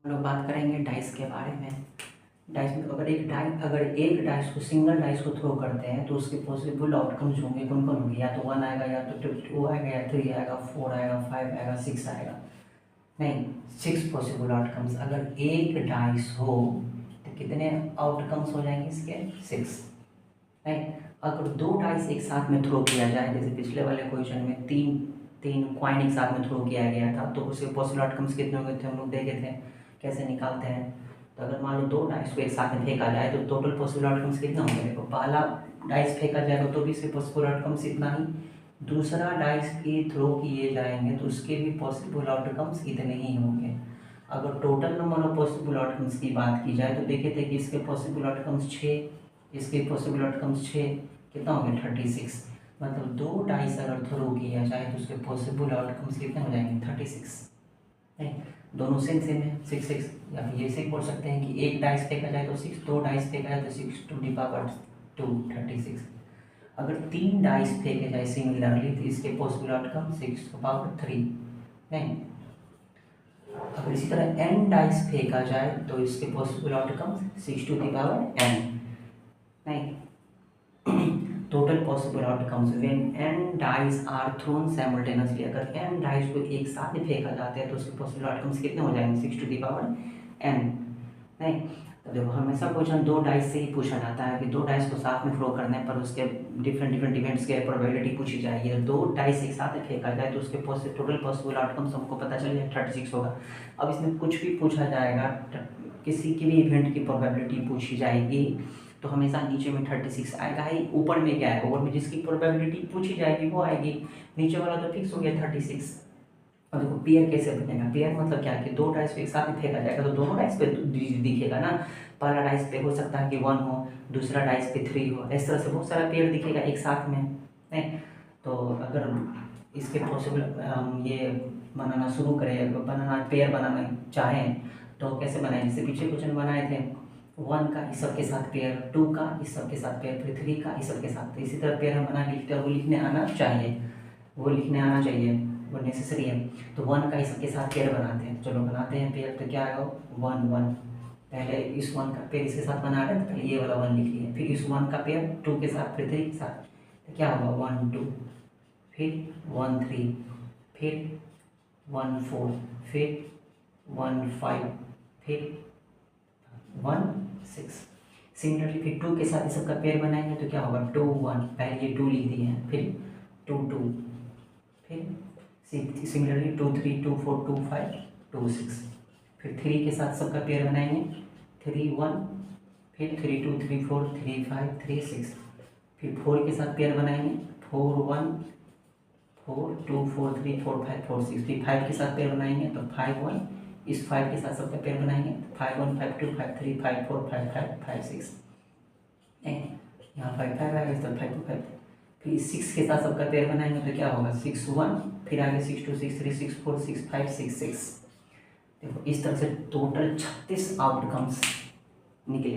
हम लोग बात करेंगे डाइस के बारे में। डाइस में अगर एक डाइस को सिंगल डाइस को थ्रो करते हैं तो उसके पॉसिबल आउटकम्स होंगे कौन कौन होंगे, या तो 1 आएगा, या तो 2 आएगा, या 3 आएगा, 4 आएगा, 5 आएगा, 6 आएगा। नहीं, 6 पॉसिबल आउटकम्स। अगर एक डाइस हो तो कितने आउटकम्स हो जाएंगे इसके? 6। नहीं, अगर 2 डाइस एक साथ में थ्रो किया जाए, जैसे पिछले वाले क्वेश्चन में तीन तीन कॉइन एक साथ में थ्रो किया गया था, तो उसके पॉसिबल आउटकम्स कितने होंगे थे हम लोग देखे थे कैसे निकालते हैं। तो अगर मान लो 2 डाइस को एक साथ में फेंका जाए तो टोटल पॉसिबल आउटकम्स कितना होंगे? देखो, पहला डाइस फेंका जाएगा तो भी इसके पॉसिबल आउटकम्स इतना ही, दूसरा डाइस की थ्रो किए जाएंगे तो उसके भी पॉसिबल आउटकम्स इतने ही होंगे। अगर total number of possible outcomes की बात की जाए तो देखे थे कि इसके पॉसिबल आउटकम्स 6, इसके पॉसिबल आउटकम्स 6, कितना हो गया? 36। मतलब 2 डाइस अगर थ्रो किया जाए तो उसके पॉसिबल आउटकम्स कितने हो जाएंगे? 36। नहीं, दोनों सेम सेम है, 6 6। या फिर ये से बोल सकते हैं कि एक डाइस फेंका जाए तो 6, 2 डाइस फेंका जाए तो 6 टू दी पावर 2, 36। अगर 3 डाइस फेंके जाए सिमिलरली तो इसके पॉसिबल आउटकम 6 टू पावर 3। नहीं, अगर इसी तरह n डाइस फेंका जाए तो इसके possible outcome 6 to the power n। नहीं, total possible outcomes when n dice are thrown simultaneously. अगर n डाइस को एक साथ में फेंका जाता है तो उसके पॉसिबल आउटकम्स कितने हो जाएंगे? 6 टू दी पावर n। नहीं, तो देखो हमेशा क्वेश्चन 2 डाइस से ही पूछा जाता है कि 2 डाइस को साथ में थ्रो करने पर उसके डिफरेंट इवेंट्स के प्रोबेबिलिटी पूछी जाएगी। 2 डाइस एक साथ में फेंका जाए तो उसके टोटल पॉसिबल आउटकम्स हमको पता चल जाए 36 होगा। अब इसमें कुछ भी पूछा जाएगा, किसी की भी इवेंट की प्रोबेबिलिटी पूछी जाएगी तो हमेशा नीचे में 36 आएगा ही, ऊपर में क्या है? ऊपर में जिसकी प्रोबेबिलिटी पूछी जाएगी वो आएगी, नीचे वाला तो फिक्स हो गया 36। और देखो पेयर कैसे बनेगा? पेयर मतलब क्या कि 2 डाइस पे एक साथ में फेंका जाएगा तो दोनों डाइस पे दिखेगा ना। पहला डाइस पे हो सकता है कि 1 हो, दूसरा डाइस पे 3 हो, इस तरह से बहुत सारा पेयर दिखेगा एक साथ में। नहीं, तो अगर इसके पॉसिबल हम ये बनाना शुरू करें, पेयर बनाना चाहें तो कैसे बनाएं? जैसे पीछे क्वेश्चन बनाए थे, 1 का इस सब के साथ पेयर, 2 का इस सब के साथ पेयर, फिर 3 का इस सब के साथ। तो इसी तरह पेयर हम बना लिखते हैं, वो लिखने आना चाहिए, वो नेसेसरी है। तो 1 का इस सब के साथ पेयर बनाते हैं। चलो बनाते हैं पेयर, तो क्या आएगा? 1 1। पहले इस 1 का पेयर इसके साथ बना रहे हैं तो पहले ये वाला 1 लिख लिए, फिर इस 1 का पेयर 2 के साथ, फिर 3 के साथ, तो क्या होगा? 1 2, फिर 1 3, फिर 1 4, फिर 1 5, फिर 1 6। सिमिलरली फिर 2 के साथ इस सबका पेयर बनाएंगे तो क्या होगा? 2 1, पहले ये 2 लिख दिए हैं, फिर 2 2, फिर सिमिलरली 2 3, 2 4, 2 5, 2 6। फिर 3 के साथ सबका पेयर बनाएंगे, 3 1, फिर 3 2, 3 4, 3 5, 3 6। फिर 4 के साथ पेयर बनाएंगे, 4 1, 4 2, 4 3, 4 5, 4 6। फिर 5 के साथ पेयर बनाएंगे तो 5 1, इस 5 के साथ सबका पेयर बनाएंगे, 5 1, 5 2, 5 3, 5 4, 5 5, 5 6। यहाँ 5 5 आएगा, इस तरफ 5 2 5। फिर 6 के साथ सबका पेयर बनाएंगे तो क्या होगा? 6 1, फिर आगे 6 2, 6 3, 6 4, 6 5, 6 6। देखो इस तरह से टोटल 36 आउटकम्स निकले।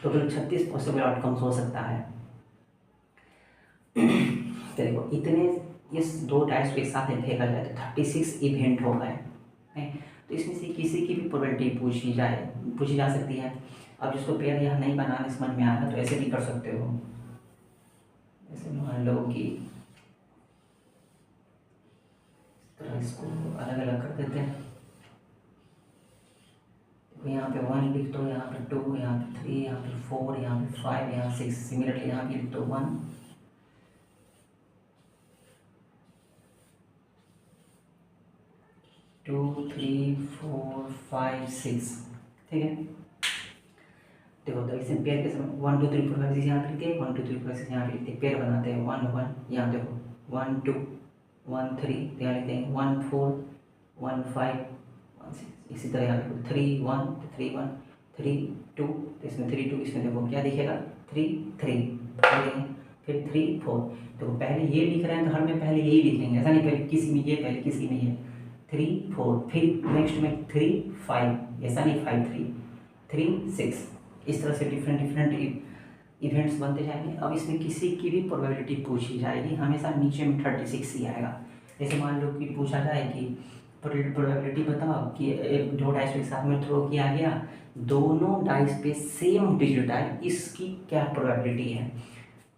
टोटल 36 पॉसिबल आउटकम्स हो सकता है। तो देखो इतने इस 2 डाइस को एक साथ में फेंका जाए तो 36 इवेंट हो गए। तो इसमें से किसी की भी प्रोबेबिलिटी पूछी जा सकती है। अब जिसको पेयर यहाँ नहीं बनाने समझ में आ रहा तो ऐसे भी कर सकते हो। ऐसे मान लो कि तो इसको अलग अलग कर देते हैं। तो यहाँ पे 1 लिख दो, यहाँ पे 2, यहाँ पे 3, यहाँ पे 4, यहाँ पे 5, यहाँ 6। सिमिलरली यहाँ पे लिख दो 1 2 3 4 5 6। ठीक है, देखो तो इसमें पेयर के समय 1 2 3 4 5 6 यहाँ पे लिखते हैं, 1 2 3 4 5 6 यहाँ पे लिखते हैं, पेयर बनाते हैं 1 1। यहाँ देखो 1 2 1 3, यहाँ लिखते हैं 1 4 1 5 1 6। इसी तरह यहाँ पे 3 1 3 1 3 2, तो इसमें 3 2, इसमें देखो क्या दिखेगा? 3 3, फिर 3 4। तो पहले ये लिख रहे हैं तो हर में पहले यही लिखेंगे, ऐसा नहीं पहले किसी में ये पहले किसी में ये। 3 4, फिर नेक्स्ट में 3 5, ऐसा नहीं 5 3, 3 6। इस तरह से डिफरेंट इवेंट्स बनते जाएंगे। अब इसमें किसी की भी प्रोबेबिलिटी पूछी जाएगी, हमेशा नीचे में 36 ही आएगा। जैसे मान लो कि पूछा जाए कि प्रोबेबिलिटी बताओ कि दो डाइस एक साथ में थ्रो किया गया, दोनों डाइस पे सेम डिजिट आए, इसकी क्या प्रोबेबिलिटी है।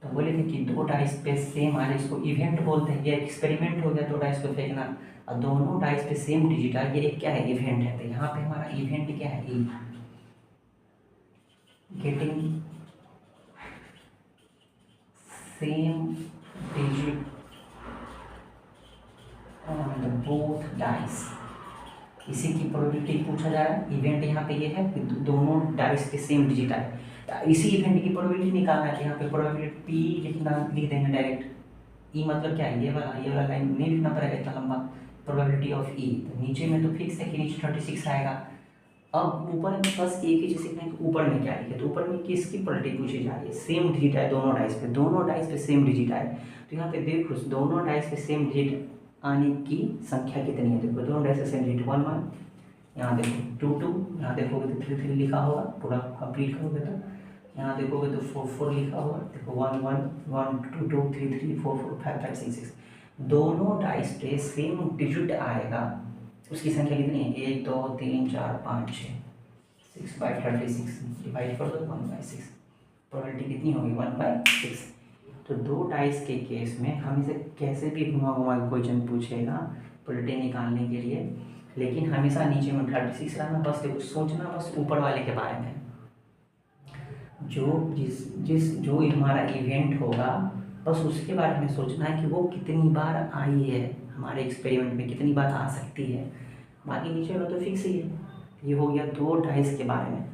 तो बोलेंगे कि दो डाइस पे सेम आ रहे, इसको इवेंट बोलते हैं। ये एक्सपेरिमेंट हो गया दो डाइस को फेंकना, और दोनों डाइस पे सेम डिजिट आ, ये क्या है, इवेंट है। तो यहाँ पे हमारा इवेंट क्या है, E getting same digit on the both dice, इसी की प्रोबेबिलिटी पूछा जा रहा है। इवेंट यहाँ पे ये है कि दोनों डाइस पे सेम डिजिट आए, इसी इवेंट की प्रोबेबिलिटी निकालना है। यहाँ पे प्रोबेबिलिटी पी लिखना, लिख देंगे डायरेक्ट। ई मतलब क्या है, ये वाला लाइन नहीं लिखना पड़ेगा इतना लंबा, प्रोबेबिलिटी ऑफ ई। तो नीचे में तो फिक्स है कि नीचे 36 आएगा। अब ऊपर में बस एक ही चीज़ सीखना है कि ऊपर में क्या लिखे। तो ऊपर में किसकी प्रोबेबिलिटी पूछी जा रही है, सेम डिजिट आए दोनों डाइस पे, दोनों डाइस पे सेम डिजिट आए। तो यहाँ पे देखो दोनों डाइस पे सेम डिजिट आने की संख्या कितनी है। देखो दोनों डाइस पे सेम डिजिट 1 1, यहाँ देखो 2 2, यहाँ देखोगे तो 3 3 लिखा होगा, पूरा कंप्लीट करोगे तो यहाँ देखोगे तो 4 4 लिखा होगा। देखो 1 1 1 2 2 3 3 4 4 5 5 6 6, दोनों डाइस पे सेम डिजिट आएगा। उसकी संख्या कितनी है, 1 2 3 4 5 6, 6 बाई 36 डिवाइड कर दो 1/6, प्रोबेबिलिटी कितनी होगी 1/6। तो दो डाइस के केस में हम इसे कैसे भी घुमा घुमा के क्वेश्चन पूछेगा प्रोबेबिलिटी निकालने के लिए, लेकिन हमेशा नीचे में 36 रहना। बस देखो सोचना बस ऊपर वाले के बारे में, जो हमारा इवेंट होगा बस उसके बारे में सोचना है कि वो कितनी बार आई है, हमारे एक्सपेरिमेंट में कितनी बार आ सकती है। बाकी नीचे वाला तो फिक्स ही है। ये हो गया दो डाइस के बारे में।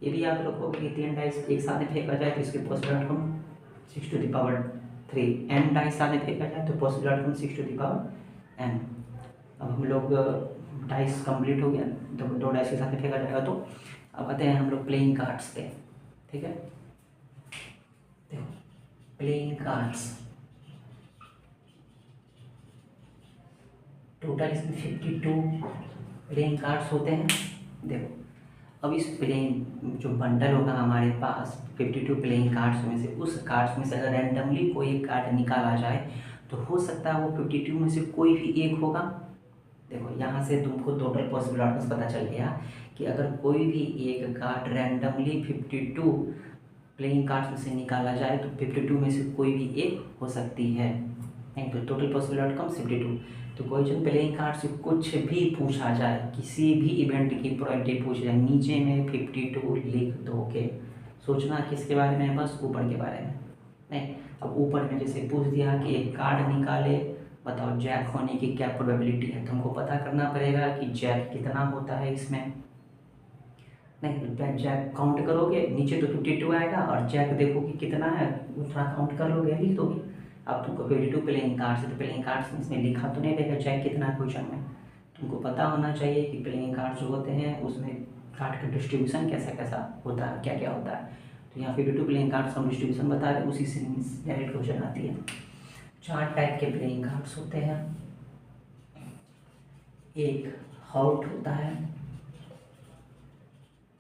ये भी याद रखोगे कि 3 डाइस एक साथ फेंका जाए तो इसके पॉसिबल आउटकम 6⁻3, n डाइस साथ फेंका जाए तो पॉसिबल आउटकम 6⁻n। अब हम लोग डाइस कंप्लीट हो गया, तो दो डाइस के साथ फेंका जाएगा। तो अब आते हैं हम लोग प्लेइंग कार्ड्स पे, ठीक है। देखो प्लेइंग कार्ड्स टोटल इसमें 52 प्लेइंग कार्ड्स होते हैं। देखो अब इस प्लेइंग जो बंडल होगा हमारे पास 52 प्लेइंग कार्ड्स में से, उस कार्ड्स में से अगर रैंडमली कोई एक कार्ड निकाला जाए तो हो सकता है वो 52 में से कोई भी एक होगा। देखो यहाँ से तुमको टोटल पॉसिबल आउटकम्स पता चल गया कि अगर कोई भी एक कार्ड रैंडमली 52 प्लेइंग कार्ड्स में से निकाला जाए तो 52 में से कोई भी एक हो सकती है। नहीं तो टोटल पॉसिबल आउटकम 52। तो क्वेश्चन प्लेइंग कार्ड से कुछ भी पूछा जाए, किसी भी इवेंट की प्रोबेबिलिटी पूछ जाए, नीचे में 52 लिख दोगे। सोचना किसके बारे में, बस ऊपर के बारे में नहीं। अब ऊपर में जैसे पूछ दिया कि एक कार्ड निकाले, बताओ जैक होने की क्या प्रोबेबिलिटी है। तुमको पता करना पड़ेगा कि जैक कितना होता है इसमें। नहीं जैक काउंट करोगे, नीचे तो 52 आएगा और जैक देखो कि कितना है, थोड़ा काउंट कर लोगे, लिख दोगे। अब तुमको 52 प्लेइंग कार्ड्स है तो प्लेइंग कार्ड्स में इसमें लिखा तो नहीं रहेगा जैक कितना है क्वेश्चन में। तुमको पता होना चाहिए कि प्लेइंग कार्ड्स जो होते हैं उसमें कार्ड का डिस्ट्रीब्यूशन कैसा कैसा होता है, क्या क्या होता है। तो यहाँ 52 प्लेइंग कार्ड्स का डिस्ट्रीब्यूशन बता रहे, उसी से डायरेक्ट क्वेश्चन आती है। 4 टाइप के प्लेइंग कार्ड्स होते हैं। एक हार्ट होता है,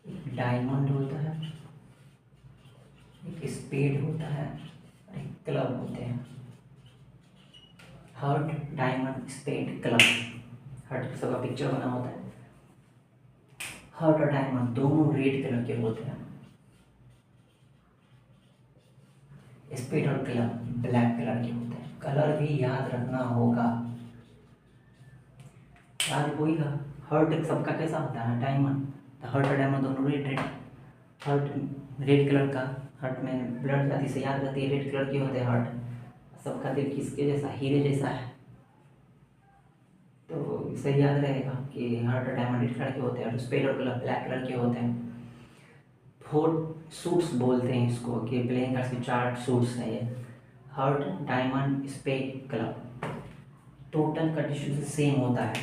एक डायमंड होता है, एक स्पेड होता है और एक क्लब होते हैं। Heart, diamond, spade, club. Heart सबका पिक्चर बना होता है। हार्ट और डायमंड दोनों रेड कलर के होते हैं। स्पेड और क्लब ब्लैक कलर के होते हैं। कलर भी याद रखना होगा, याद होगा। हार्ट सबका कैसा होता है, डायमंड। तो हार्ट और डायमंड दोनों रेड। हार्ट रेड कलर का, हार्ट में ब्लड जाती से याद रहती है, रेड कलर के होते हैं हार्ट। सबका दिल किसके जैसा, हीरे जैसा है, तो इसे याद रहेगा कि हार्ट और डायमंड रेड कलर के होते हैं और स्पेड और क्लब ब्लैक कलर के होते हैं। 4 सूट्स बोलते हैं इसको, कि प्लेइंग कार्ड्स के 4 सूट्स हैं ये, heart, diamond, spade, club. Total का डिस्ट्रीब्यूशन सेम होता है।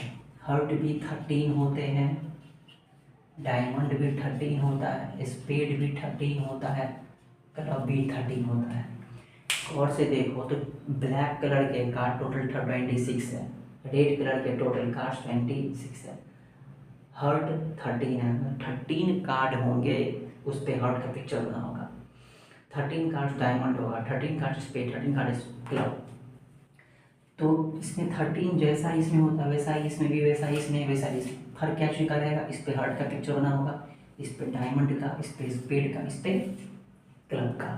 हार्ट भी 13 होते हैं, डायमंड भी 13 होता है, स्पेड भी 13 होता है, क्लब भी 13 होता है। और से देखो तो ब्लैक कलर के कार्ड टोटल 26 है, रेड कलर के टोटल कार्ड 26 है, हार्ट 13 है। 13 कार्ड होंगे, उस पर हार्ट का पिक्चर बना होगा। 13 कार्ड डायमंड होगा, 13 कार्ड स्पेड, 13 कार्ड क्लब। तो इसमें 13 जैसा इसमें होता है वैसा ही इसमें भी, वैसा ही इसमें, वैसा ही इसमें। फर्क क्या चीज़ का रहेगा, इस पे हार्ट का पिक्चर बना होगा, इस पे डायमंड का, इस पे स्पेड का, इस पे क्लब का।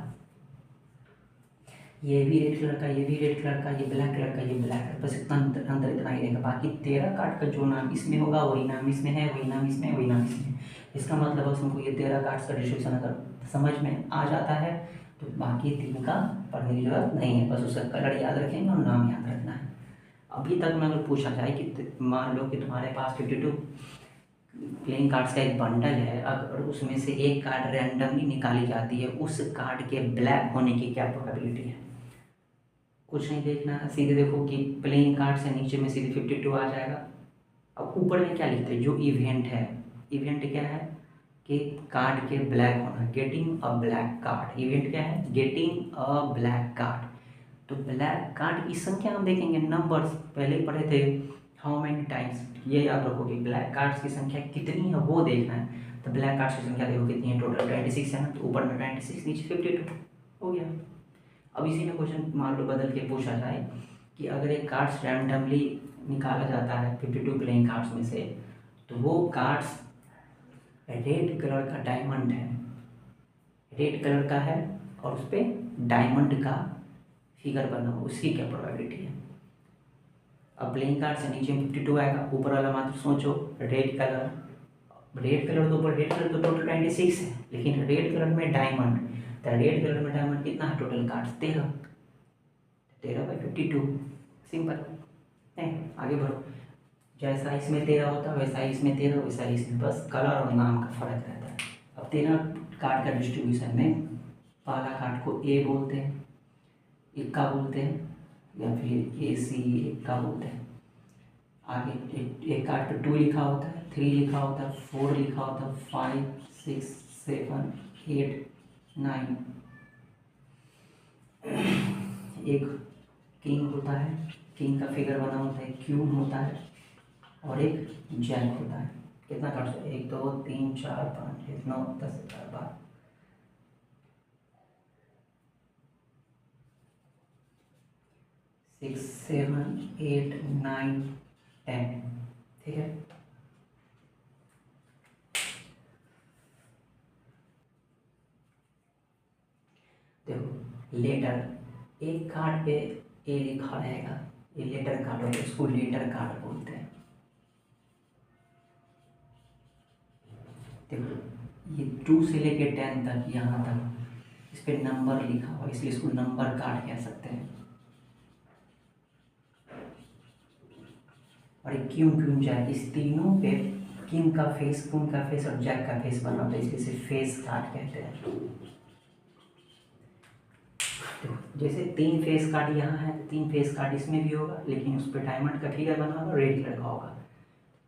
ये भी रेड कलर का, ये भी रेड कलर का, ये ब्लैक कलर का, ये ब्लैक कलर, बस इतना अंदर इतना ही रहेगा। बाकी 13 कार्ड का जो नाम इसमें होगा वही नाम इसमें है, वही नाम इसमें है, वही नाम इसमें है। इसका मतलब बस हमको ये 13 कार्ड्स का डिस्ट्रीब्यूशन अगर समझ में आ जाता है तो बाकी 3 का पढ़ने की जरूरत नहीं है, बस उसका कलर याद रखेंगे और नाम याद रखना है। अभी तक में अगर पूछा जाए कि मान लो कि तुम्हारे पास 52 प्लेइंग कार्ड्स का एक बंडल है, अगर उसमें से एक कार्ड रैंडमली निकाली जाती है, उस कार्ड के ब्लैक होने की क्या प्रोबेबिलिटी है। कुछ नहीं देखना, सीधे देखो कि प्लेइंग कार्ड से नीचे में सीधे 52 आ जाएगा। अब ऊपर में क्या लिखते हैं, जो इवेंट है, इवेंट क्या है कि कार्ड के ब्लैक होना, getting a black card. Event क्या है, गेटिंग अ ब्लैक कार्ड। तो ब्लैक कार्ड की संख्या हम देखेंगे, नंबर्स पहले ही पढ़े थे, हाउ मैनी टाइम्स, ये याद रखो कि ब्लैक कार्ड्स की संख्या कितनी है वो देखना है। तो ब्लैक कार्ड्स की संख्या देखो कितनी है, टोटल 26 है ना, तो ऊपर में 26 नीचे 52 हो गया। अब इसी में क्वेश्चन मान लो बदल के पूछा जाए कि अगर एक कार्ड्स रैंडमली निकाला जाता है 52 प्लेइंग कार्ड्स में से, तो वो कार्ड्स रेड कलर का डायमंड है, रेड कलर का है और उस पर डायमंड का फिगर बना हो, उसकी क्या प्रोबेबिलिटी है। अब प्लेइंग कार्ड से नीचे 52 आएगा, ऊपर वाला मात्र सोचो रेड कलर, रेड कलर तो ऊपर, रेड कलर तो टोटल 26 है, लेकिन रेड कलर में डायमंड, तो रेड कलर में डायमंड कितना है, टोटल कार्ड 13, 13/52, सिंपल है। आगे बढ़ो, जैसा इसमें 13 होता है वैसा ही इसमें 13, वैसा ही इसमें, बस कलर और नाम का फर्क रहता है। अब 13 कार्ड का डिस्ट्रीब्यूशन में पहला कार्ड को ए बोलते हैं, इक्का बोलते हैं, या फिर AC इक्का बोलते हैं। आगे एक कार्ड पे 2 लिखा होता है, 3 लिखा होता है, 4 लिखा होता है, 5, 6, 7, 8, 9। एक किंग होता है, किंग का फिगर बना होता है, क्यूब होता है, और एक जैक होता है। कितना कार्ड है, 1 2 3 4 5 6 9 10 11 12, 6 7 8 9 10, ठीक है। देखो लेटर, एक कार्ड पे ए लिखा रहेगा, ये लेटर कार्ड होता है, इसको लेटर कार्ड बोलते हैं। देखो ये 2 से लेके 10 तक, यहाँ तक इस पे नंबर लिखा हुआ, इसलिए इसको नंबर कार्ड कह सकते हैं। और एक क्यून क्यून जैक, इस तीनों पे किंग का फेस, क्वीन का फेस और जैक का फेस बना होता है, इसलिए इसे फेस कार्ड कहते हैं। जैसे 3 फेस कार्ड यहाँ है, 3 फेस कार्ड इसमें भी होगा, लेकिन उस पर डायमंड का फिगर बना होगा, रेड कलर का होगा।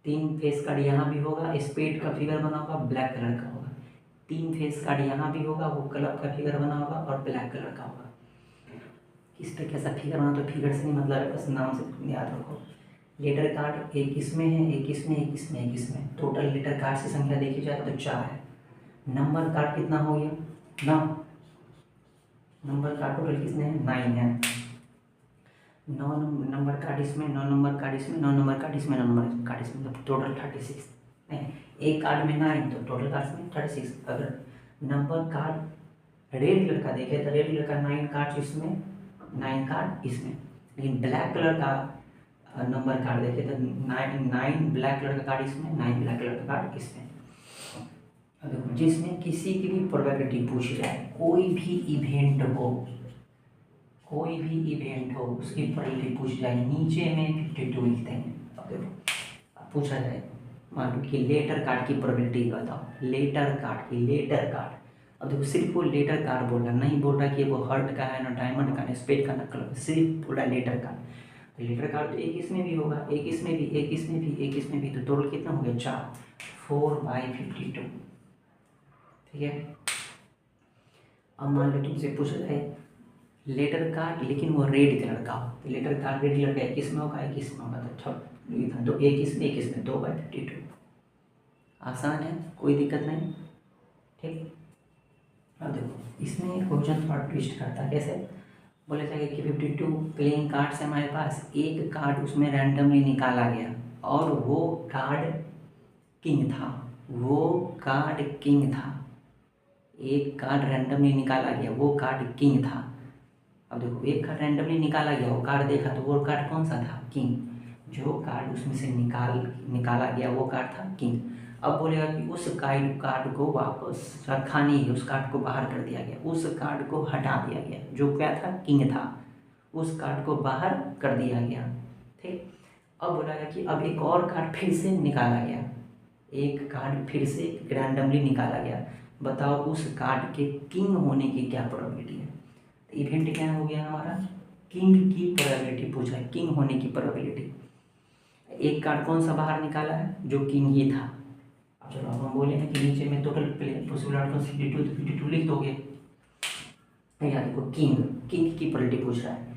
3 फेस कार्ड यहाँ भी होगा, स्पेड का फिगर बना होगा, ब्लैक कलर का होगा। 3 फेस कार्ड यहाँ भी होगा, वो क्लब का फिगर बना होगा और ब्लैक कलर का होगा। किस पे कैसा फिगर बना, तो फिगर से नहीं मतलब है, बस नाम से याद रखो। लेटर कार्ड एक इसमें है, एक इसमें, एक इसमें, एक इसमें, टोटल लेटर कार्ड की संख्या देखी जाए तो 4 है। नंबर कार्ड कितना हो गया, 9 नंबर कार्ड टोटल कितने हैं, 9 है। 9 नंबर कार्ड इसमें, 9 नंबर कार्ड इसमें, 9 नंबर कार्ड इसमें, 9 नंबर कार्ड इसमें, मतलब टोटल 36 है। एक कार्ड में 9 तो टोटल कार्ड में 36। अगर नंबर कार्ड रेड कलर का देखे तो रेड कलर का 9 कार्ड इसमें, 9 कार्ड इसमें, लेकिन ब्लैक कलर का नंबर कार्ड देखे तो 9 ब्लैक कलर का कार्ड इसमें, 9 ब्लैक कलर का कार्ड इसमें। देखो जिसमें किसी की भी प्रोबेबिलिटी पूछी जाए, कोई भी इवेंट हो, कोई भी इवेंट हो उसकी प्रोबेबिलिटी पूछी जाए, नीचे में 52 लिखते हैं। अब देखो अब पूछा जाए मान लो कि लेटर कार्ड की प्रोबेबिलिटी बताओ, लेटर कार्ड की, लेटर कार्ड। अब देखो सिर्फ वो लेटर कार्ड बोल रहा, नहीं बोल रहा कि वो हर्ट का है ना डायमंड का ना स्पेड का ना क्लब, सिर्फ बोला लेटर कार्ड। तो लेटर कार्ड तो एक इसमें भी होगा, एक इसमें भी, एक इसमें भी, एक इसमें भी, तो टोटल कितना हो गया 4, 4/52, ठीक है। अब मान लो तुमसे पूछा जाए लेटर कार्ड लेकिन वो रेड कलर का हो, तो लेटर कार्ड रेड कलर का एक इसमें होगा, एक इसमें होगा, तो एक इसमें, एक इसमें, 2/52। आसान है, कोई दिक्कत नहीं, ठीक। अब देखो इसमें क्वेश्चन थोड़ा ट्विस्ट करता है, कैसे, बोला जाएगा कि 52 प्लेइंग कार्ड्स है हमारे पास, एक कार्ड उसमें रैंडमली निकाला गया और वो कार्ड किंग था, वो कार्ड किंग था, एक कार्ड रैंडमली निकाला गया, वो कार्ड किंग था। अब देखो एक कार्ड रैंडमली निकाला गया, वो कार्ड देखा तो वो कार्ड कौन सा था, किंग। जो कार्ड उसमें से निकाला गया वो कार्ड था किंग। अब बोलेगा कि उस कार्ड को वापस रखा नहीं, उस कार्ड को बाहर कर दिया गया, उस कार्ड को हटा दिया गया, जो क्या था, किंग था, उस कार्ड को बाहर कर दिया गया। ठीक। अब बोलेगा कि अब एक और कार्ड फिर से निकाला गया, एक कार्ड फिर से रैंडमली निकाला गया, बताओ उस कार्ड के किंग होने की क्या प्रोबेबिलिटी है। तो इवेंट क्या हो गया हमारा, किंग की प्रोबेबिलिटी पूछा है, किंग होने की प्रोबेबिलिटी। एक कार्ड कौन सा बाहर निकाला है, जो किंग ही था। अब चलो अब हम बोले हैं कि नीचे में टोटल पॉसिबल आउटकम 52 तो 52 लिख दोगे। यहाँ देखो किंग, किंग की प्रोबेबिलिटी पूछ रहा है।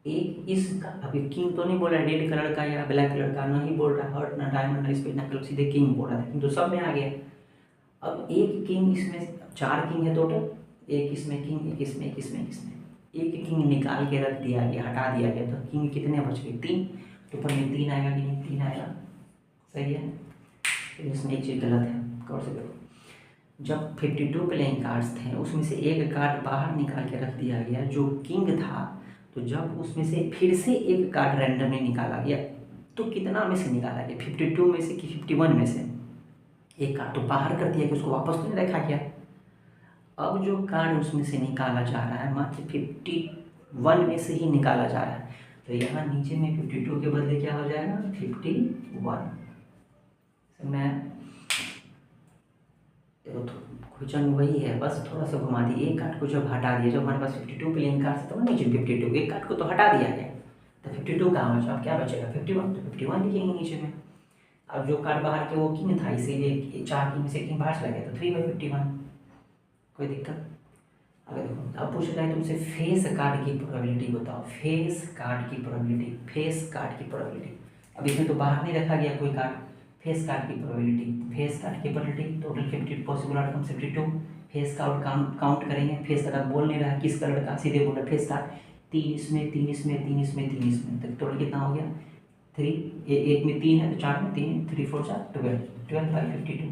एक इसका अभी किंग तो नहीं बोल रहा है रेड कलर का या ब्लैक कलर का, नहीं बोल रहा हर्ट ना डायमंड ना स्पेड ना क्लब, सीधे किंग बोल रहा था, तो सब में आ गया। अब एक किंग, इसमें 4 किंग है टोटल, एक इसमें किंग, एक इसमें, एक इसमें, एक इसमें, एक किंग निकाल के रख दिया गया, हटा दिया गया, तो किंग कितने बच गए, 3। तो ऊपर में 3 आएगा कि नहीं, 3 आएगा, सही है। तो इसमें एक चीज़ गलत है, गौर से देखो। जब 52 प्लेइंग कार्ड्स थे उसमें से एक कार्ड बाहर निकाल के रख दिया गया जो किंग था, तो जब उसमें से फिर से एक कार्ड रैंडमली निकाला गया तो कितना में से निकाला गया, 52 में से कि 51 में से। एक कार्ड तो बाहर कर दिया कि उसको वापस तो नहीं रखा गया। अब जो कार्ड उसमें से निकाला जा रहा है मात्र 51 में से ही निकाला जा रहा है, तो यहाँ नीचे में 52 के बदले क्या हो जाएगा, 51। मैं क्वेश्चन वही है, बस थोड़ा सा घुमा दी। एक कार्ड को जब हटा दिया, जब हमारे पास 52 प्लेइंग कार्ड था नीचे 52, एक कार्ड को तो हटा दिया गया, तो 52 कहाँ बचा, अब क्या बचेगा 51, तो 51 लिखेंगे नीचे में। अब जो कार्ड बाहर के वो किंग था, इसीलिए 4 किंग से किंग बाहर चला गया, तो 3/51, कोई दिक्कत। अगर देखो अब पूछ रहा है तुमसे फेस कार्ड की प्रोबेबिलिटी बताओ, फेस कार्ड की प्रोबेबिलिटी, फेस कार्ड की प्रोबेबिलिटी। अब इसमें तो बाहर नहीं रखा गया कोई कार्ड, फेस कार्ड की प्रोबेबिलिटी, फेस कार्ड की probability total 50 possible outcome 52। Face card count करेंगे, फेस कार्ड बोल नहीं रहा किस कलर का, सीधे बोल रहा फेस कार्ड, 3 इसमें, 3 इसमें, 3 इसमें, 3 इसमें, तो टोटल कितना हो गया 3। एक में 3 है तो 4 में 3, 3 4 4 12, 12/52।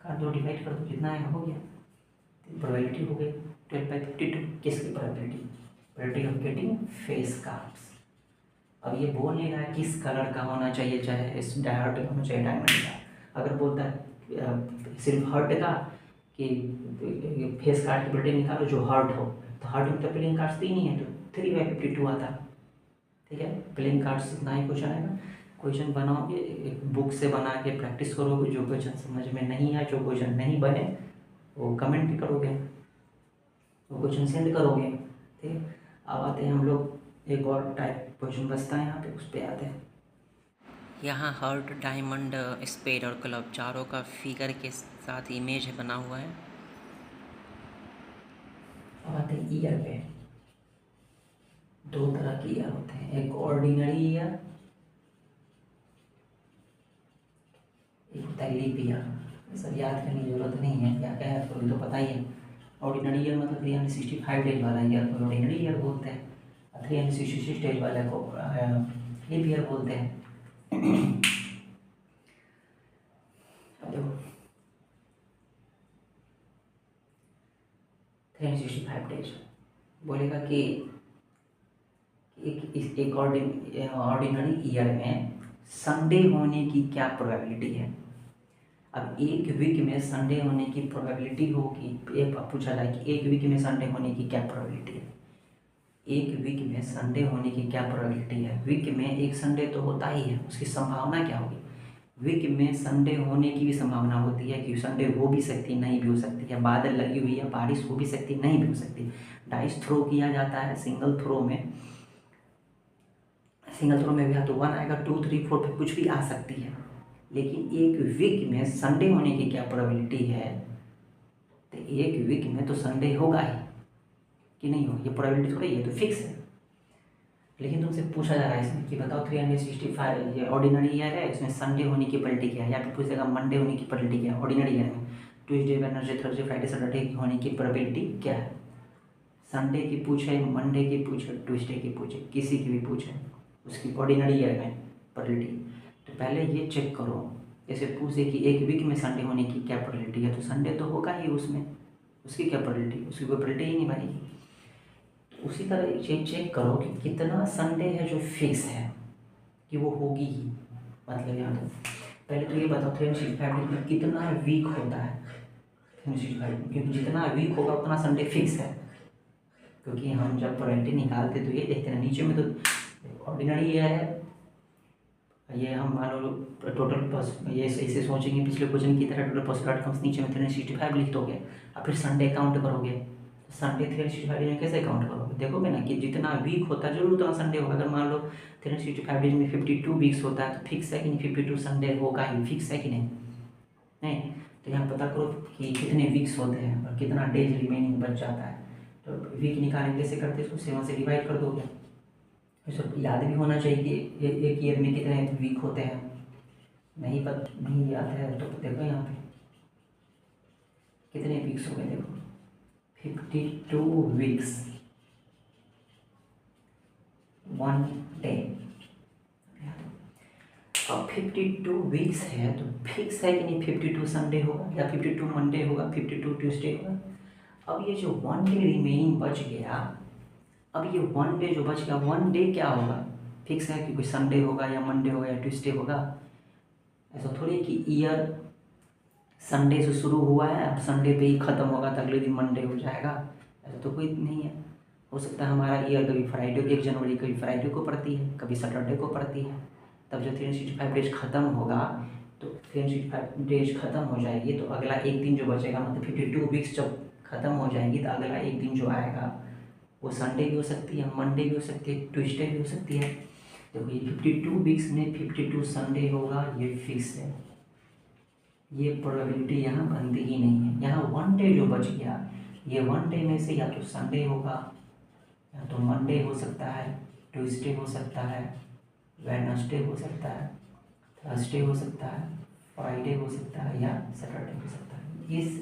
कार्ड 2 डिवाइड कर दो, कितना है, हो गया, प्रोबेबिलिटी हो गई 12/52। किसकी probability, probability of getting face cards. अब ये बोल नहीं रहा है किस कलर का होना चाहिए, चाहे इस हर्ट का होना चाहिए डायमंड का। अगर बोलता है सिर्फ हर्ट का कि फेस कार्ड की प्रोबेबिलिटी निकालो जो हर्ट हो, तो हर्ट में तो प्लेइंग कार्ड्स 3 ही है, तो 3/52 आता। ठीक है, प्लेइंग कार्ड्स इतना ही क्वेश्चन आएगा। क्वेश्चन बनाओगे एक बुक से बना के प्रैक्टिस करोगे, जो क्वेश्चन समझ में नहीं आए, जो क्वेश्चन नहीं बने वो कमेंट भी करोगे, वो क्वेश्चन सेंड करोगे। ठीक है, अब आते हैं हम लोग, एक और टाइप क्वेश्चन बचता है यहाँ पे, उस पर आते हैं। यहाँ हर्ट, डायमंड, स्पेड और क्लब चारों का फिगर के साथ इमेज बना हुआ है। अब आते हैं ईयर पे। 2 तरह के ईयर होते हैं, एक ऑर्डिनरी ईयर, एक होता है लीप ईयर। सब याद करने की जरूरत नहीं है, क्या क्या है तो पता ही है। ऑर्डिनरी ईयर मतलब 365 डेज वाला ईयर को ऑर्डिनरी ईयर बोलते हैं, 366 डेज वाले को लीप ईयर बोलते हैं। अब देखो 365 डेज बोलेगा कि एक ऑर्डिनरी ईयर में संडे होने की क्या प्रोबेबिलिटी है। अब एक वीक में संडे होने की प्रोबेबिलिटी होगी, एक पूछा जाए कि एक वीक में संडे होने की क्या प्रोबेबिलिटी है, एक वीक में संडे होने की क्या प्रोबेबिलिटी है। वीक में एक संडे तो होता ही है, उसकी संभावना क्या होगी। वीक में संडे होने की भी संभावना होती है कि संडे हो भी सकती नहीं भी हो सकती है, बादल लगी हुई है, बारिश हो भी सकती नहीं भी हो सकती। डाइस थ्रो किया जाता है, सिंगल थ्रो में भी या तो 1 आएगा, 2 3 4 पे कुछ भी आ सकती है। लेकिन एक वीक में संडे होने की क्या प्रोबेबिलिटी है, तो एक वीक में तो संडे होगा ही कि नहीं होगा, ये प्रोबेबिलिटी थोड़ी है, तो फिक्स है। लेकिन तुमसे पूछा जा रहा है इसमें कि बताओ 365 ये ऑर्डिनरी ईयर है, इसमें संडे होने की प्रोबेबिलिटी क्या है, या फिर पूछेगा मंडे होने की प्रोबेबिलिटी क्या है ऑर्डिनरी ईयर में, Tuesday Wednesday Thursday Friday Saturday होने की प्रोबेबिलिटी क्या है। संडे की पूछे, मंडे की पूछे, ट्यूसडे की पूछे, किसी की भी पूछे, उसकी ऑर्डिनरी ईयर में प्रोबेबिलिटी, तो पहले ये चेक करो। जैसे पूछे कि एक वीक में संडे होने की क्या प्रोबेबिलिटी है, तो संडे तो होगा ही उसमें, उसकी क्या प्रोबेबिलिटी, उसकी कोई प्रोबेबिलिटी ही नहीं बनेगी। तो उसी तरह ये चेक करो कि कितना संडे है जो फिक्स है कि वो होगी ही, मतलब याद हो। पहले तो ये बताओ 365 में कितना वीक होता है 365 में, क्योंकि जितना वीक होगा उतना संडे फिक्स है। क्योंकि हम जब प्रोबेबिलिटी निकालते तो ये देखते हैं नीचे में तो ऑर्डिनरी ईयर है, ये हम मान लो टोटल ये ऐसे सोचेंगे पिछले क्वेश्चन की तरह, टोटल पॉसिबल आउटकम्स नीचे में 365 लिख दोगे और फिर संडे काउंट करोगे, तो संडे 365 में कैसे काउंट करोगे, देखोगे ना कि जितना वीक होता है जरूर उतना संडे होगा। अगर मान लो 365 डेज में 52 वीक्स होता है तो फिक्स है कि नहीं, 52 संडे होगा ही, फिक्स है कि नहीं, नहीं। तो यहाँ पता करो कि कितने वीक्स होते हैं और कितना डेज रिमेनिंग बच जाता है। तो वीक निकालने कैसे करते हैं, इसको 7 से डिवाइड कर दोगे। तो सब याद भी होना चाहिए कि एक ईयर में कितने वीक होते हैं, नहीं याद है तो देखो यहाँ पे कितने वीक्स हो गए, देखो 52 वीक्स 1 डे। अब 52 वीक्स है तो फिक्स है कि नहीं, 52 संडे होगा या 52 मंडे होगा, 52 ट्यूसडे होगा। अब ये जो 1 डे रिमेनिंग बच गया, अब ये 1 डे जो बच गया, 1 डे क्या होगा, फिक्स है कि कोई संडे होगा या मंडे होगा या ट्यूसडे होगा। ऐसा थोड़ी कि ईयर संडे से शुरू हुआ है अब संडे पे ही ख़त्म होगा तो अगले दिन मंडे हो जाएगा, ऐसा तो कोई नहीं है। हो सकता है हमारा ईयर कभी फ्राइडे 1 जनवरी कभी फ्राइडे को पड़ती है, कभी सैटरडे को पड़ती है। तब जब 365 डेज ख़त्म होगा तो 365 डेज ख़त्म हो जाएगी तो अगला एक दिन जो बचेगा, मतलब 52 वीक्स जब ख़त्म हो जाएंगी तो अगला एक दिन जो आएगा वो संडे भी हो सकती है, मंडे भी हो सकती है, ट्यूसडे भी हो सकती है। देखो ये 52 वीक्स में 52 संडे होगा, ये फिक्स है, ये प्रोबेबिलिटी यहाँ बनती ही नहीं है। यहाँ 1 डे जो बच गया, ये 1 डे में से या तो संडे होगा या तो मंडे हो सकता है, ट्यूसडे हो सकता है, वेडनेसडे हो सकता है, थर्सडे हो सकता है, फ्राइडे हो सकता है या सैटरडे हो सकता है। इस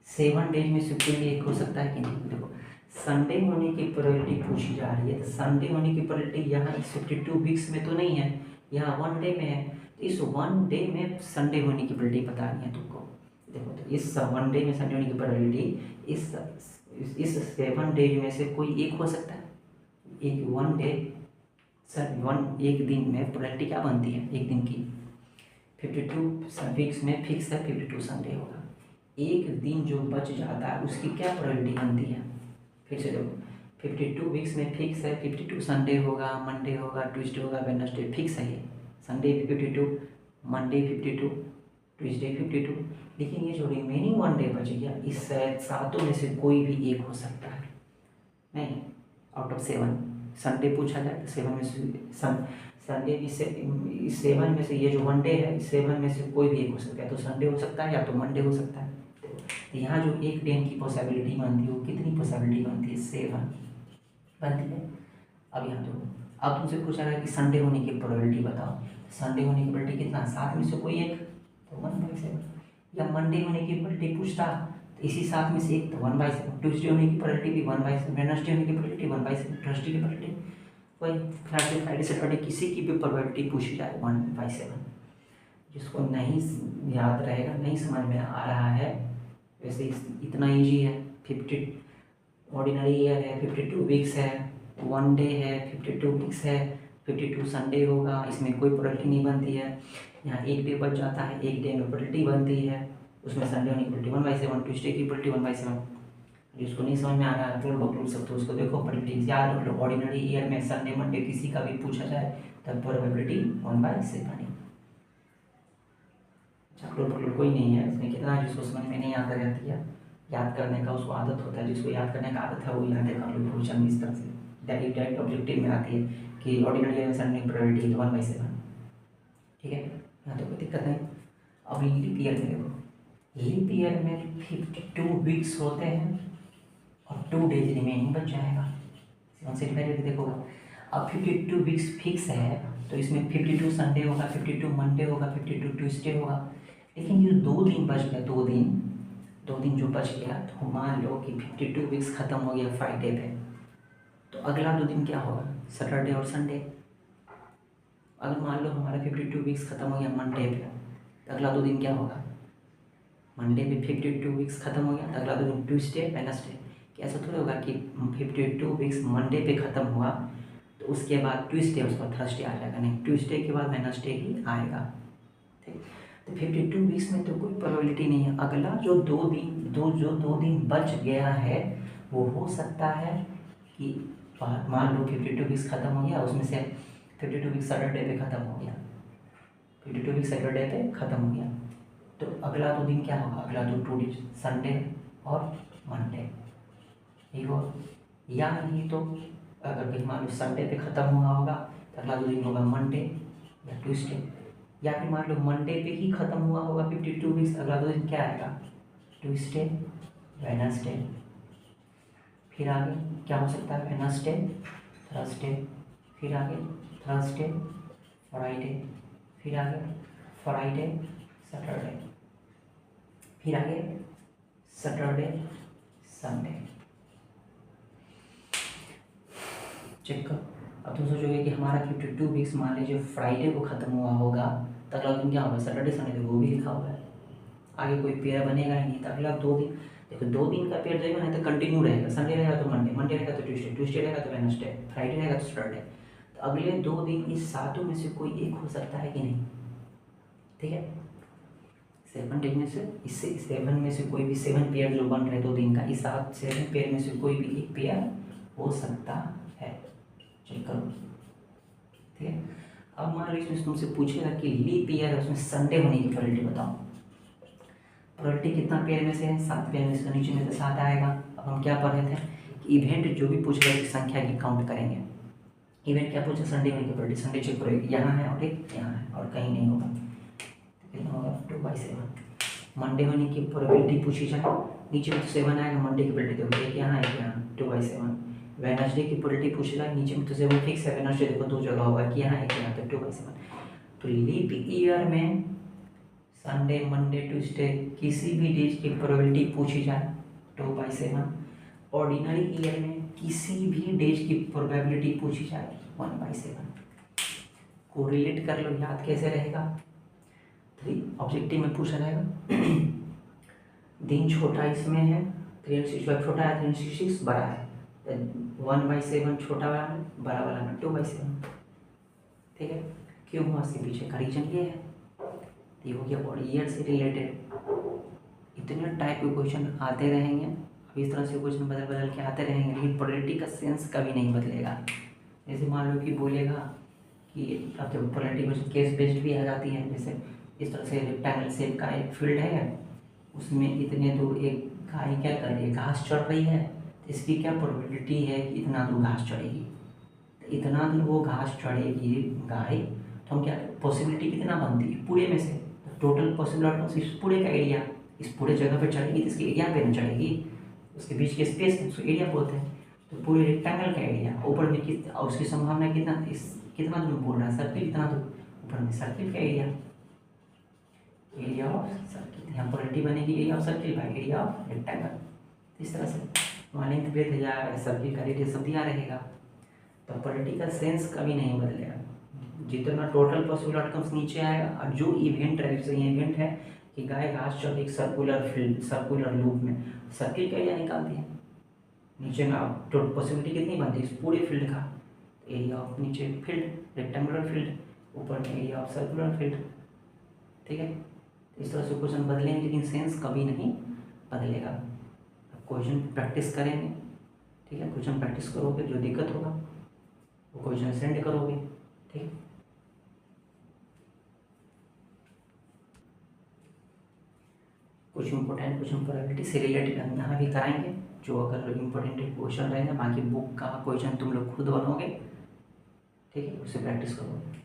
7 डेज में से कोई एक हो सकता है कि नहीं। देखो संडे होने की प्रोबेबिलिटी पूछी जा रही है तो संडे होने की प्रोबेबिलिटी यहाँ 52 वीक्स में तो नहीं है, यहाँ 1 डे में है। तो इस 1 डे में संडे होने की प्रोबेबिलिटी बतानी है तुमको। देखो तो इस 1 डे में संडे होने की प्रोबेबिलिटी इस 7 डेज में से कोई एक हो सकता है। एक 1 डे एक दिन में प्रोबेबिलिटी क्या बनती है एक दिन की, 52 वीक्स में फिक्स है 52 संडे होगा। एक दिन जो बच जाता है उसकी क्या प्रोबेबिलिटी बनती है, फिर से देखो 52 वीक्स में फिक्स है 52 संडे होगा, मंडे होगा, ट्यूसडे होगा, वेडनेसडे फिक्स है, ये संडे 52, मंडे 52, ट्यूसडे 52। लेकिन ये जो रिमेनिंग 1 डे बच गया इस सातों में से कोई भी एक हो सकता है, नहीं आउट ऑफ 7। संडे पूछा जाए तो 7 में से संडे इस 7 में से ये जो 1 डे है इस 7 में से कोई भी एक हो सकता है, तो संडे हो सकता है या तो मंडे हो सकता है। तो यहाँ जो एक डे की पॉसिबिलिटी बनती है वो कितनी पॉसिबिलिटी बनती है, 7 बनती है। अब यहाँ तो अब तुमसे पूछा गया कि संडे होने की प्रोबेबिलिटी बताओ, संडे होने की प्रोबेबिलिटी कितना, 7 में से कोई एक, तो 1/7। या मंडे होने की प्रोबेबिलिटी पूछता तो इसी 7 में से एक, तो 1/7। ट्यूसडे होने की प्रोबेबिलिटी भी 1/7, वेडनेसडे होने की प्रोबेबिलिटी 1/7, थर्सडे की प्रोबेबिलिटी कोई, फ्राइडे सैटरडे किसी की भी प्रोबेबिलिटी पूछी जाए 1/7। जिसको नहीं याद रहेगा, नहीं समझ में आ रहा है, वैसे इतना ईजी है। 50 ऑर्डिनरी ईयर है, 52 वीक्स है, 1 डे है, 52 वीक्स है, 52 संडे होगा, इसमें कोई प्रोबेबिलिटी नहीं बनती है। यहाँ एक डे बच जाता है, एक डे में प्रोबेबिलिटी बनती है, उसमें संडे होने की प्रोबेबिलिटी 1/7, ट्यूसडे की प्रोबेबिलिटी 1/7। जिसको नहीं समझ में आ रहा है तो बोल सकते हो उसको, देखो प्रोबेबिलिटी याद रख लो, ऑर्डिनरी ईयर में संडे मंडे किसी का भी पूछा जाए तब प्रोबेबिलिटी 1/7 है। चक्कर कोई नहीं है इसमें, कितना जिसको समझ में नहीं आता रहती है, याद करने का उसको आदत होता है, जिसको याद करने का आदत है वो याद कर लो क्वेश्चन इस तरह से। डायरेक्ट ऑब्जेक्टिव में आती है कि ऑर्डिनरी ईयर में संडे की प्रोबेबिलिटी 1/7, ठीक है, यहाँ तो कोई दिक्कत नहीं। अब लीप ईयर में देखो, लीप ईयर में 52 वीक्स होते हैं और 2 डेज रिमेनिंग बच जाएगा, 7 से डिवाइड देखो। अब 52 वीक्स फिक्स है तो इसमें 52 संडे होगा, 52 मंडे होगा, 52 ट्यूसडे होगा। लेकिन ये 2 दिन बच गए, 2 दिन 2 दिन जो बच गया, तो मान लो कि 52 वीक्स ख़त्म हो गया फ्राइडे पे, तो अगला 2 दिन क्या होगा? सैटरडे और संडे। अगर मान लो हमारा 52 वीक्स ख़त्म हो गया मंडे पे, तो अगला 2 दिन क्या होगा? मंडे पे 52 वीक्स ख़त्म हो गया, तो अगला 2 दिन ट्यूसडे वेडनेसडे। कि ऐसा थोड़ा होगा कि 52 वीक्स मंडे पे ख़त्म हुआ तो उसके बाद ट्यूसडे उसका थर्सडे आ जाएगा, नहीं, ट्यूसडे के बाद वेडनेसडे ही आएगा। ठीक, तो 52 वीक्स में तो कोई प्रोबेबिलिटी नहीं है। अगला जो 2 दिन बच गया है वो हो सकता है कि मान लो 52 वीक्स ख़त्म हो गया, उसमें से 52 वीक्स सैटरडे पे ख़त्म हो गया, 52 वीक्स सैटरडे पे ख़त्म हो गया, तो अगला 2 दिन क्या होगा? अगला 2 दिन संडे और मंडे, ठीक हो। या नहीं तो अगर कहीं मान लो संडे पे ख़त्म हुआ होगा तो अगला 2 दिन होगा मंडे या ट्यूसडे, या फिर मान लो मंडे पे ही ख़त्म हुआ होगा 52 वीक्स, अगला 2 दिन क्या आएगा? Tuesday Wednesday. फिर आगे क्या हो सकता है? वेडनेसडे थर्सडे, फिर आगे थर्सडे फ्राइडे, फिर आगे फ्राइडे सैटरडे, फिर आगे सैटरडे संडे। चेक करो। अब तुम सोचोगे कि हमारा 52 वीक्स मान लीजिए फ्राइडे को ख़त्म हुआ होगा, तो अगला दिन क्या होगा? सैटरडे संडे, तो वो भी लिखा हुआ है, आगे कोई पेयर बनेगा ही नहीं। तो अगला 2 दिन, देखो 2 दिन का पेयर जो है ना तो कंटिन्यू रहेगा, संडे रहेगा तो मंडे, मंडे रहेगा तो ट्यूसडे, ट्यूसडे रहेगा तो वेडनेसडे, फ्राइडे रहेगा तो सैटरडे। तो अगले 2 दिन इस सातों में से कोई एक हो सकता है कि नहीं? ठीक है, 7 डेज में से इससे 7 में से कोई भी 7 पेयर जो बन रहे 2 दिन का, इस 7 पेयर में से कोई भी एक पेयर हो सकता है। चेक करो। ठीक है, अब मान लो इसमें तुमसे पूछेगा कि लीप ईयर है, उसमें संडे होने की प्रोबेबिलिटी बताओ। प्रोबेबिलिटी कितना पेयर में से है? 7 पेयर में से, तो नीचे में तो 7 आएगा। अब हम क्या पढ़ रहे थे कि इवेंट जो भी पूछ रहे संख्या की काउंट करेंगे। इवेंट क्या पूछे? संडे होने की प्रोबेबिलिटी, संडे चेक करो, यहाँ है और एक यहाँ है और कहीं नहीं होगा, कितना होगा? 2/7। मंडे होने की प्रोबेबिलिटी पूछी जाए, नीचे में तो 7 आएगा, मंडे की प्रोबेबिलिटी देखो, एक यहाँ है, यहाँ 2/7। वेडनेसडे की प्रोबेबिलिटी पूछ रहा है, नीचे में तो 7 फिक्स है, वेडनेसडे देखो 2 जगह होगा कि यहाँ है कि यहाँ, तो 2/7। तो लीप ईयर में संडे मंडे ट्यूसडे किसी भी डेज की प्रोबेबिलिटी पूछी जाए 2/7। ऑर्डिनरी ईयर में किसी भी डेज की प्रोबेबिलिटी पूछी जाए 1/7। कोरिलेट कर लो, याद कैसे रहेगा? ऑब्जेक्टिव में पूछा जाएगा दिन छोटा इसमें है, 365 छोटा है, 366 बड़ा है, 1/7 छोटा वाला में, बड़ा वाला में 2/7। ठीक है, क्यों हुआ? इसके पीछे का रीजन ये है। ये हो गया और ईयर से रिलेटेड। इतने टाइप के क्वेश्चन आते रहेंगे, अब इस तरह से क्वेश्चन बदल बदल के आते रहेंगे, लेकिन प्रोबेबिलिटी का सेंस कभी नहीं बदलेगा। जैसे मान लो कि बोलेगा कि अब जब प्रोबेबिलिटी क्वेश्चन केस बेस्ड भी आ जाती है, जैसे इस तरह से रेक्टेंगल शेप का एक फील्ड है, उसमें इतने दूर एक गाय क्या कर रही है? घास चढ़ रही है, तो इसकी क्या प्रोबेबिलिटी है कि इतना दूर घास चढ़ेगी? तो इतना दूर वो घास चढ़ेगी गाय, तो हम क्या पॉसिबिलिटी कितना बनती है पूरे में से? टोटल पॉसिबल आउटकम्स इस पूरे का एरिया, इस पूरे जगह पे चढ़ेगी तो इसके एरिया पे ना चढ़ेगी, उसके बीच के स्पेस में उसको एरिया बोलते हैं। तो पूरे रेक्टेंगल का एरिया ऊपर में कितना, और उसकी संभावना कितना, इस कितना दूर बोल रहा है? सर्किल कितना दूर? ऊपर में सर्किल का एरिया, एरिया ऑफ सर्किल, यहाँ प्रोबेबिलिटी बनेगी area of circle by area of rectangle. इस तरह से वहाँ लेंथ ब्रेथ या सर्किल का रेडियस सब दिया रहेगा, तो प्रोबेबिलिटी का सेंस कभी नहीं बदलेगा। जितना टोटल पॉसिबल आउटकम्स नीचे आएगा, और जो इवेंट है, जैसे ये इवेंट है कि गाय घास चढ़ एक सर्कुलर फील्ड, सर्कुलर लूप में, सर्किल का एरिया निकालती है, नीचे में आप टोटल पॉसिबिलिटी कितनी बनती है इस पूरे फील्ड का? एरिया ऑफ नीचे फील्ड रेक्टेंगुलर फील्ड, ऊपर में एरिया ऑफ सर्कुलर फील्ड। ठीक है, इस तरह से क्वेश्चन बदलेंगे, लेकिन सेंस कभी नहीं बदलेगा। अब क्वेश्चन प्रैक्टिस करेंगे, ठीक है, क्वेश्चन प्रैक्टिस करोगे, जो दिक्कत होगा वो क्वेश्चन सेंड करोगे। ठीक, कुछ इंपॉर्टेंट क्वेश्चन प्रोबेबिलिटी से रिलेटेड हम यहाँ भी कराएंगे, जो अगर इंपॉर्टेंट क्वेश्चन रहेंगे, बाकी बुक का क्वेश्चन तुम लोग खुद बनोगे, ठीक है, उससे प्रैक्टिस करोगे।